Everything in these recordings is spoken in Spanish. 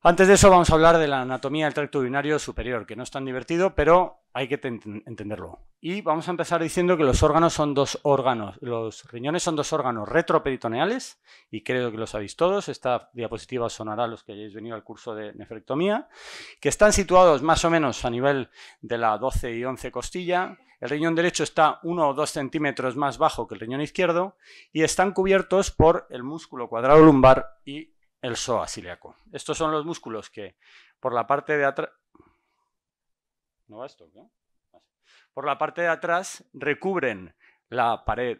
Antes de eso vamos a hablar de la anatomía del tracto urinario superior, que no es tan divertido, pero hay que entenderlo. Y vamos a empezar diciendo que los riñones son dos órganos retroperitoneales, y creo que lo sabéis todos. Esta diapositiva os sonará a los que hayáis venido al curso de nefrectomía, que están situados más o menos a nivel de la 12 y 11 costilla. El riñón derecho está 1 o 2 centímetros más bajo que el riñón izquierdo y están cubiertos por el músculo cuadrado lumbar y el psoas ilíaco. Estos son los músculos que por la parte de atrás... ¿No va esto? ¿No? Por la parte de atrás recubren la pared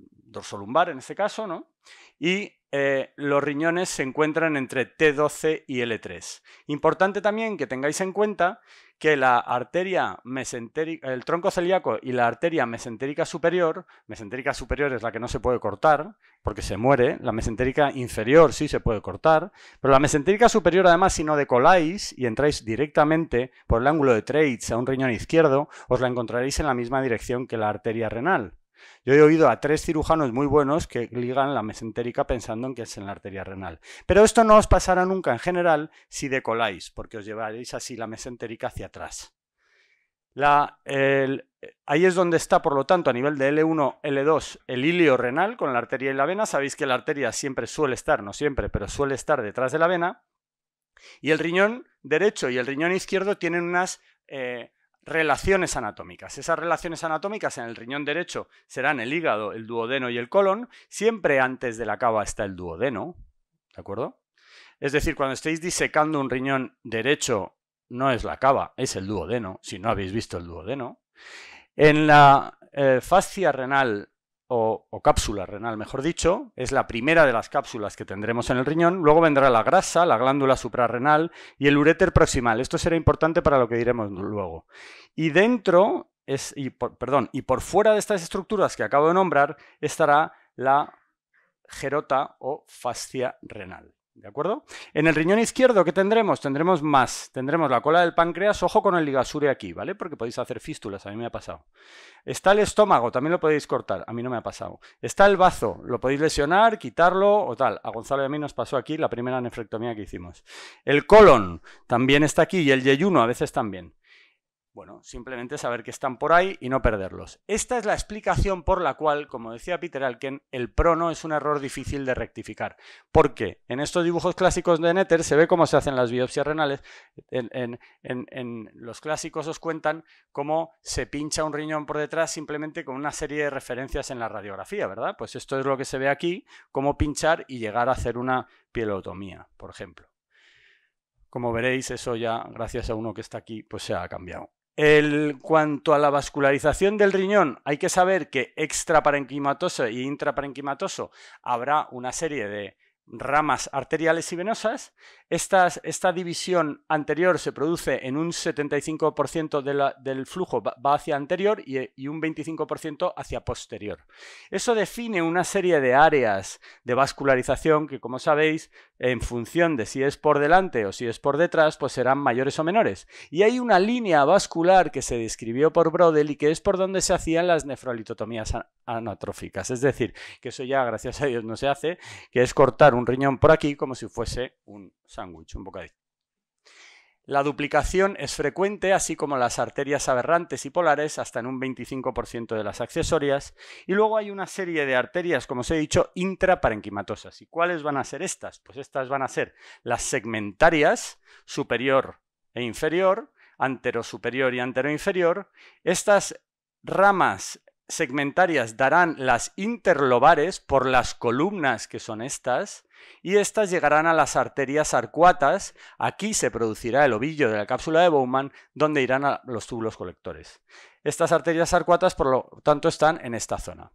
dorsolumbar, en este caso, ¿no? Y los riñones se encuentran entre T12 y L3. Importante también que tengáis en cuenta que la arteria mesentérica, el tronco celíaco y la arteria mesentérica superior es la que no se puede cortar porque se muere, la mesentérica inferior sí se puede cortar, pero la mesentérica superior, además, si no decoláis y entráis directamente por el ángulo de Treitz a un riñón izquierdo, os la encontraréis en la misma dirección que la arteria renal. Yo he oído a 3 cirujanos muy buenos que ligan la mesentérica pensando en que es en la arteria renal. Pero esto no os pasará nunca en general si decoláis, porque os llevaréis así la mesentérica hacia atrás. Ahí es donde está, por lo tanto, a nivel de L1, L2, el ilio renal con la arteria y la vena. Sabéis que la arteria siempre suele estar, no siempre, pero suele estar detrás de la vena. Y el riñón derecho y el riñón izquierdo tienen unas relaciones anatómicas. Esas relaciones anatómicas en el riñón derecho serán el hígado, el duodeno y el colon. Siempre antes de la cava está el duodeno, ¿de acuerdo? Es decir, cuando estéis disecando un riñón derecho, no es la cava, es el duodeno, si no habéis visto el duodeno. En la fascia renal o cápsula renal, mejor dicho, es la primera de las cápsulas que tendremos en el riñón. Luego vendrá la grasa, la glándula suprarrenal y el uréter proximal. Esto será importante para lo que diremos luego. Y dentro, y por fuera de estas estructuras que acabo de nombrar, estará la gerota o fascia renal. ¿De acuerdo? En el riñón izquierdo, ¿qué tendremos? Tendremos más. Tendremos la cola del páncreas, ojo con el ligasure aquí, ¿vale? Porque podéis hacer fístulas, a mí me ha pasado. Está el estómago, también lo podéis cortar, a mí no me ha pasado. Está el bazo, lo podéis lesionar, quitarlo o tal. A Gonzalo y a mí nos pasó aquí la primera nefrectomía que hicimos. El colon también está aquí y el yeyuno a veces también. Bueno, simplemente saber que están por ahí y no perderlos. Esta es la explicación por la cual, como decía Peter Alken, el prono es un error difícil de rectificar. Porque en estos dibujos clásicos de Netter se ve cómo se hacen las biopsias renales. En los clásicos os cuentan cómo se pincha un riñón por detrás simplemente con una serie de referencias en la radiografía, ¿verdad? Pues esto es lo que se ve aquí, cómo pinchar y llegar a hacer una pielotomía, por ejemplo. Como veréis, eso ya, gracias a uno que está aquí, pues se ha cambiado. En cuanto a la vascularización del riñón, hay que saber que extraparenquimatoso e intraparenquimatoso habrá una serie de ramas arteriales y venosas. Esta división anterior se produce en un 75% del flujo va hacia anterior y un 25% hacia posterior. Eso define una serie de áreas de vascularización que, como sabéis, en función de si es por delante o si es por detrás, pues serán mayores o menores. Y hay una línea vascular que se describió por Brodel y que es por donde se hacían las nefrolitotomías anatróficas. Es decir, que eso ya, gracias a Dios, no se hace, que es cortar un riñón por aquí como si fuese un sándwich, un bocadillo. La duplicación es frecuente, así como las arterias aberrantes y polares, hasta en un 25% de las accesorias. Y luego hay una serie de arterias, como os he dicho, intraparenquimatosas. ¿Y cuáles van a ser estas? Pues estas van a ser las segmentarias, superior e inferior, anterosuperior y anteroinferior. Estas ramas segmentarias darán las interlobares por las columnas que son estas, y estas llegarán a las arterias arcuatas. Aquí se producirá el ovillo de la cápsula de Bowman, donde irán a los túbulos colectores. Estas arterias arcuatas, por lo tanto, están en esta zona.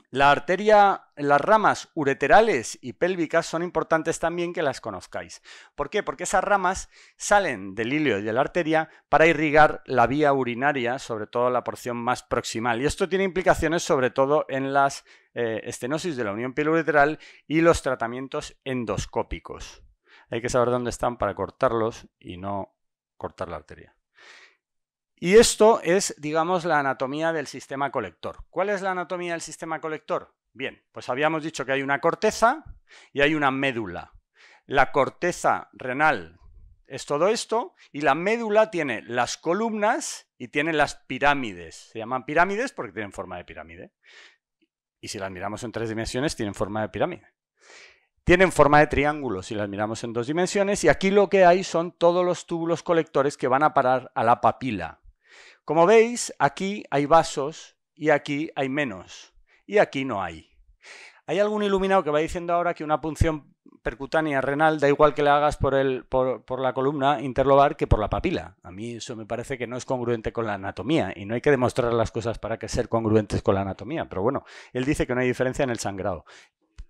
Las ramas ureterales y pélvicas son importantes también que las conozcáis. ¿Por qué? Porque esas ramas salen del ilio y de la arteria para irrigar la vía urinaria, sobre todo la porción más proximal. Y esto tiene implicaciones sobre todo en las estenosis de la unión pielo-ureteral y los tratamientos endoscópicos. Hay que saber dónde están para cortarlos y no cortar la arteria. Y esto es, digamos, la anatomía del sistema colector. ¿Cuál es la anatomía del sistema colector? Bien, pues habíamos dicho que hay una corteza y hay una médula. La corteza renal es todo esto y la médula tiene las columnas y tiene las pirámides. Se llaman pirámides porque tienen forma de pirámide. Y si las miramos en 3 dimensiones, tienen forma de pirámide. Tienen forma de triángulo si las miramos en 2 dimensiones y aquí lo que hay son todos los túbulos colectores que van a parar a la papila. Como veis, aquí hay vasos y aquí hay menos y aquí no hay. Hay algún iluminado que va diciendo ahora que una punción percutánea renal da igual que la hagas por la columna interlobar que por la papila. A mí eso me parece que no es congruente con la anatomía y no hay que demostrar las cosas para que ser congruentes con la anatomía. Pero bueno, él dice que no hay diferencia en el sangrado.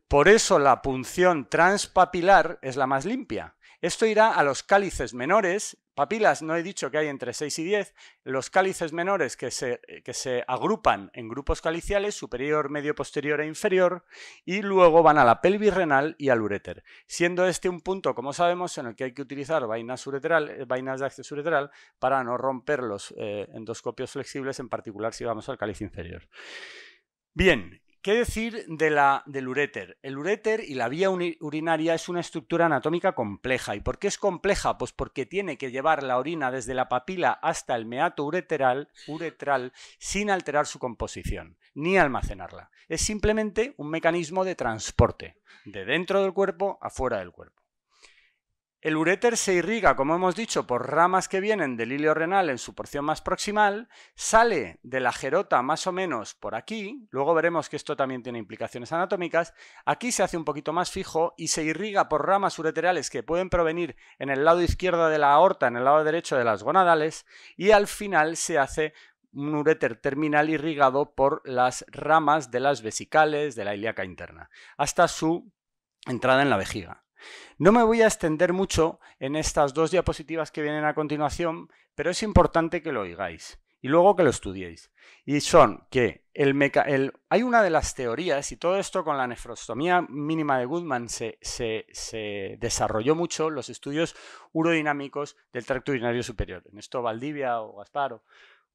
Por eso la punción transpapilar es la más limpia. Esto irá a los cálices menores. Papilas no he dicho que hay entre 6 y 10. Los cálices menores que se agrupan en grupos caliciales, superior, medio, posterior e inferior, y luego van a la pelvis renal y al uréter. Siendo este un punto, como sabemos, en el que hay que utilizar vainas de acceso ureteral para no romper los endoscopios flexibles, en particular si vamos al cáliz inferior. Bien. ¿Qué decir del uréter? El uréter y la vía urinaria es una estructura anatómica compleja. ¿Y por qué es compleja? Pues porque tiene que llevar la orina desde la papila hasta el meato uretral sin alterar su composición, ni almacenarla. Es simplemente un mecanismo de transporte, de dentro del cuerpo a fuera del cuerpo. El uréter se irriga, como hemos dicho, por ramas que vienen del ilio renal en su porción más proximal, sale de la gerota más o menos por aquí, luego veremos que esto también tiene implicaciones anatómicas, aquí se hace un poquito más fijo y se irriga por ramas ureterales que pueden provenir en el lado izquierdo de la aorta, en el lado derecho de las gonadales, y al final se hace un uréter terminal irrigado por las ramas de las vesicales, de la ilíaca interna, hasta su entrada en la vejiga. No me voy a extender mucho en estas 2 diapositivas que vienen a continuación, pero es importante que lo oigáis y luego que lo estudiéis. Y son que hay una de las teorías, y todo esto con la nefrostomía mínima de Goodman se desarrolló mucho, los estudios urodinámicos del tracto urinario superior. En esto Valdivia o Gaspar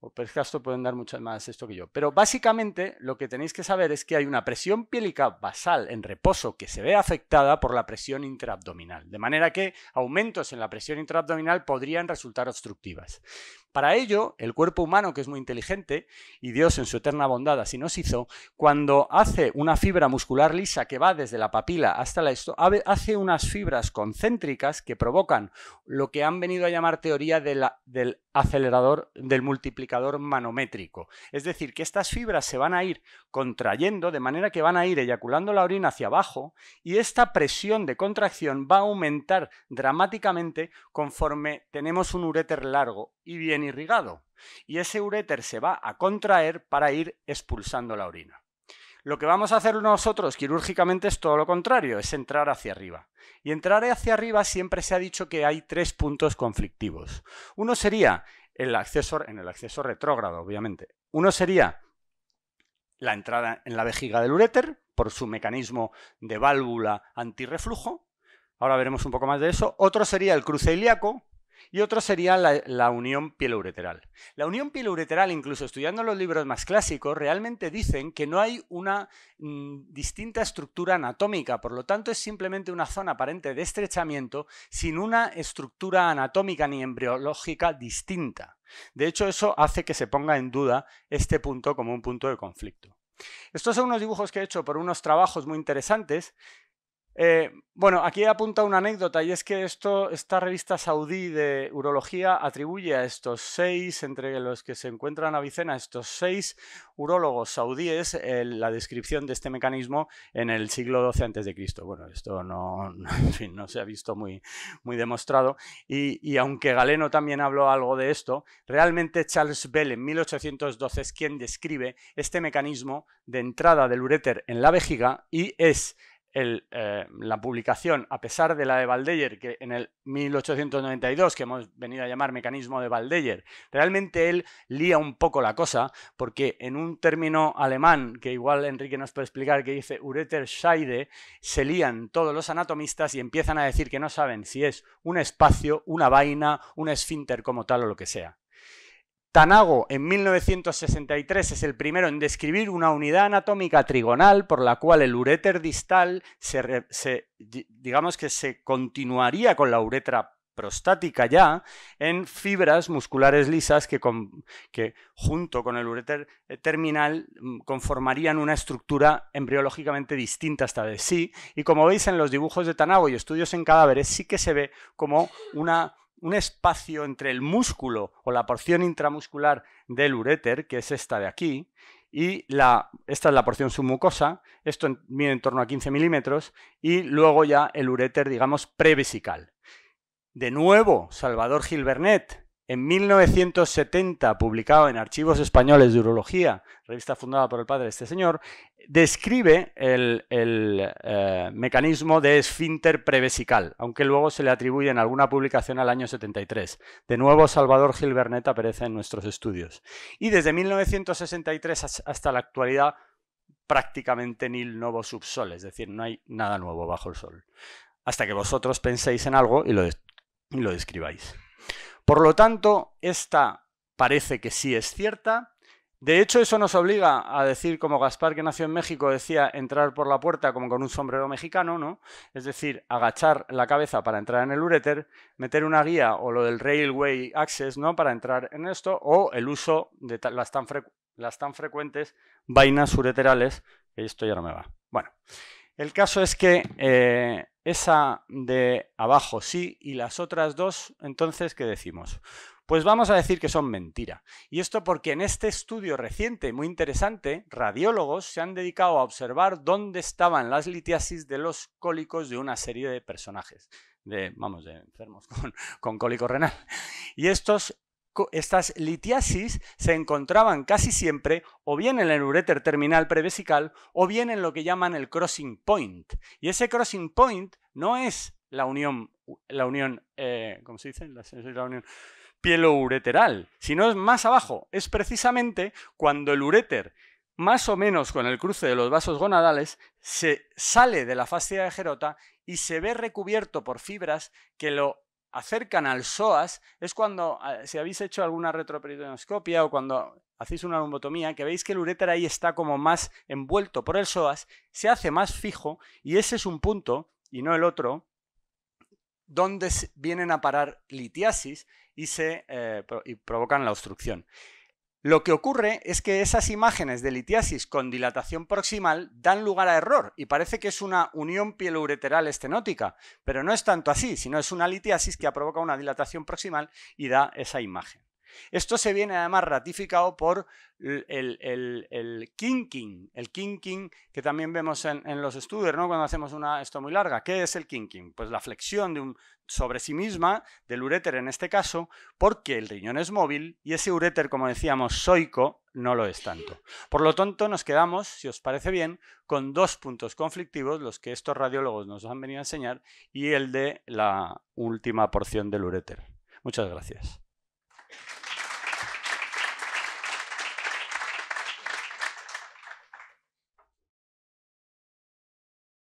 o Perscastro pueden dar muchas más esto que yo. Pero básicamente lo que tenéis que saber es que hay una presión piélica basal en reposo que se ve afectada por la presión intraabdominal. De manera que aumentos en la presión intraabdominal podrían resultar obstructivas. Para ello, el cuerpo humano, que es muy inteligente, y Dios en su eterna bondad así nos hizo, cuando hace una fibra muscular lisa que va desde la papila hasta la hace unas fibras concéntricas que provocan lo que han venido a llamar teoría del acelerador, del multiplicador manométrico. Es decir, que estas fibras se van a ir contrayendo de manera que van a ir eyaculando la orina hacia abajo y esta presión de contracción va a aumentar dramáticamente conforme tenemos un uréter largo y bien irrigado. Y ese uréter se va a contraer para ir expulsando la orina. Lo que vamos a hacer nosotros quirúrgicamente es todo lo contrario, es entrar hacia arriba. Y entrar hacia arriba siempre se ha dicho que hay 3 puntos conflictivos. Uno sería en el acceso retrógrado, obviamente. Uno sería la entrada en la vejiga del uréter, por su mecanismo de válvula antirreflujo. Ahora veremos un poco más de eso. Otro sería el cruce ilíaco. Y otro sería la unión pieloureteral. La unión pieloureteral, incluso estudiando los libros más clásicos, realmente dicen que no hay una distinta estructura anatómica, por lo tanto es simplemente una zona aparente de estrechamiento sin una estructura anatómica ni embriológica distinta. De hecho, eso hace que se ponga en duda este punto como un punto de conflicto. Estos son unos dibujos que he hecho por unos trabajos muy interesantes. Bueno, aquí he apuntado una anécdota y es que esta revista saudí de urología atribuye a estos 6, entre los que se encuentran en Avicena, estos 6 urólogos saudíes, la descripción de este mecanismo en el siglo XII a.C. Bueno, esto en fin, no se ha visto muy demostrado y aunque Galeno también habló algo de esto, realmente Charles Bell en 1812 es quien describe este mecanismo de entrada del uréter en la vejiga y es la publicación, a pesar de la de Waldeyer, que en el 1892, que hemos venido a llamar mecanismo de Waldeyer, realmente él lía un poco la cosa, porque en un término alemán, que igual Enrique nos puede explicar, que dice Ureterscheide, se lían todos los anatomistas y empiezan a decir que no saben si es un espacio, una vaina, un esfínter como tal o lo que sea. Tanago, en 1963, es el primero en describir una unidad anatómica trigonal por la cual el uréter distal digamos que se continuaría con la uretra prostática ya en fibras musculares lisas que junto con el uréter terminal conformarían una estructura embriológicamente distinta esta vez. Sí, y como veis en los dibujos de Tanago y estudios en cadáveres sí que se ve como un espacio entre el músculo o la porción intramuscular del uréter, que es esta de aquí, y esta es la porción submucosa, esto mide en torno a 15 milímetros, y luego ya el uréter, digamos, prevesical. De nuevo, Salvador Gil Vernet, en 1970, publicado en Archivos Españoles de Urología, revista fundada por el padre de este señor, describe el mecanismo de esfínter prevesical, aunque luego se le atribuye en alguna publicación al año 73. De nuevo, Salvador Gil Vernet aparece en nuestros estudios. Y desde 1963 hasta la actualidad, prácticamente nil novo sub sole, es decir, no hay nada nuevo bajo el sol. Hasta que vosotros penséis en algo y lo describáis. Por lo tanto, esta parece que sí es cierta. De hecho, eso nos obliga a decir, como Gaspar, que nació en México, decía entrar por la puerta como con un sombrero mexicano, ¿no? Es decir, agachar la cabeza para entrar en el uréter, meter una guía o lo del Railway Access, ¿no? Para entrar en esto, o el uso de las tan frecuentes vainas ureterales, que esto ya no me va. Bueno, el caso es que esa de abajo sí, y las otras dos, entonces, ¿qué decimos? Pues vamos a decir que son mentira. Y esto porque en este estudio reciente, muy interesante, radiólogos se han dedicado a observar dónde estaban las litiasis de los cólicos de una serie de personajes, de enfermos con cólico renal. Y estas litiasis se encontraban casi siempre o bien en el uréter terminal prevesical o bien en lo que llaman el crossing point. Y ese crossing point no es la unión ¿cómo se dice? La unión pielo-ureteral, sino es más abajo. Es precisamente cuando el uréter, más o menos con el cruce de los vasos gonadales, se sale de la fascia de Gerota y se ve recubierto por fibras que lo acercan al psoas. Es cuando, si habéis hecho alguna retroperitonoscopia o cuando hacéis una lumbotomía, que veis que el uréter ahí está como más envuelto por el psoas, se hace más fijo y ese es un punto, y no el otro, donde vienen a parar litiasis y provocan la obstrucción. Lo que ocurre es que esas imágenes de litiasis con dilatación proximal dan lugar a error y parece que es una unión pielo-ureteral estenótica, pero no es tanto así, sino es una litiasis que ha provocado una dilatación proximal y da esa imagen. Esto se viene además ratificado por el kinking, que también vemos en los estudios, ¿no? Cuando hacemos esto muy larga. ¿Qué es el kinking? Pues la flexión sobre sí misma del uréter en este caso, porque el riñón es móvil y ese uréter, como decíamos, zoico, no lo es tanto. Por lo tanto, nos quedamos, si os parece bien, con dos puntos conflictivos, los que estos radiólogos nos han venido a enseñar, y el de la última porción del uréter. Muchas gracias.